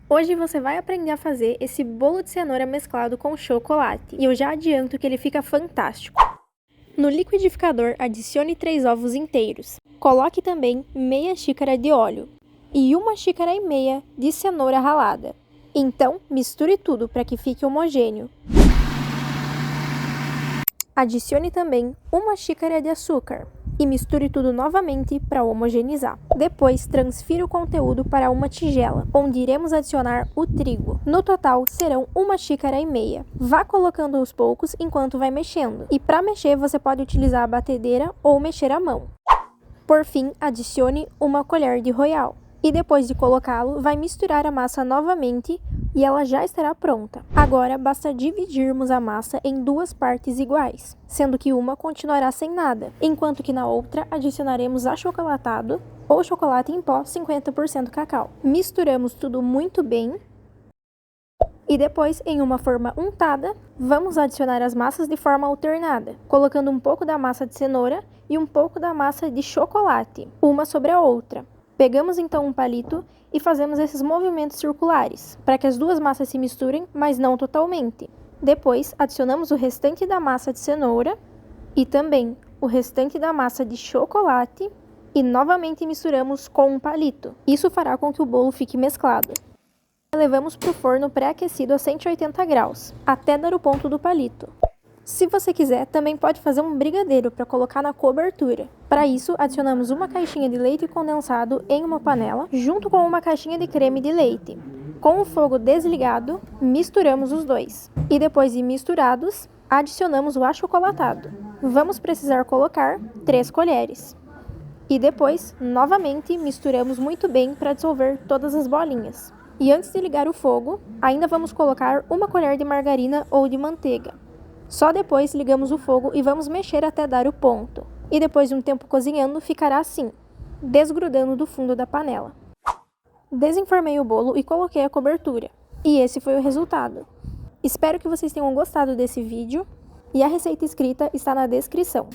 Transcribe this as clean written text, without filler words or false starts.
Hoje você vai aprender a fazer esse bolo de cenoura mesclado com chocolate, e eu já adianto que ele fica fantástico. No liquidificador, adicione 3 ovos inteiros. Coloque também meia xícara de óleo e 1,5 xícaras de cenoura ralada. Então, misture tudo para que fique homogêneo. Adicione também 1 xícara de açúcar e misture tudo novamente para homogeneizar. Depois, transfira o conteúdo para uma tigela, onde iremos adicionar o trigo. No total, serão 1,5 xícaras. Vá colocando aos poucos enquanto vai mexendo. E para mexer, você pode utilizar a batedeira ou mexer à mão. Por fim, adicione 1 colher de Royal. E depois de colocá-lo, vai misturar a massa novamente e ela já estará pronta. Agora, basta dividirmos a massa em 2 partes iguais, sendo que uma continuará sem nada, enquanto que na outra adicionaremos achocolatado ou chocolate em pó 50% cacau. Misturamos tudo muito bem e depois, em uma forma untada, vamos adicionar as massas de forma alternada, colocando um pouco da massa de cenoura e um pouco da massa de chocolate, uma sobre a outra. Pegamos então um palito e fazemos esses movimentos circulares, para que as duas massas se misturem, mas não totalmente. Depois, adicionamos o restante da massa de cenoura e também o restante da massa de chocolate e novamente misturamos com um palito. Isso fará com que o bolo fique mesclado. Levamos para o forno pré-aquecido a 180 graus, até dar o ponto do palito. Se você quiser, também pode fazer um brigadeiro para colocar na cobertura. Para isso, adicionamos uma caixinha de leite condensado em uma panela, junto com uma caixinha de creme de leite. Com o fogo desligado, misturamos os dois. E depois de misturados, adicionamos o achocolatado. Vamos precisar colocar 3 colheres. E depois, novamente, misturamos muito bem para dissolver todas as bolinhas. E antes de ligar o fogo, ainda vamos colocar 1 colher de margarina ou de manteiga. Só depois ligamos o fogo e vamos mexer até dar o ponto. E depois de um tempo cozinhando, ficará assim, desgrudando do fundo da panela. Desenformei o bolo e coloquei a cobertura. E esse foi o resultado. Espero que vocês tenham gostado desse vídeo e a receita escrita está na descrição.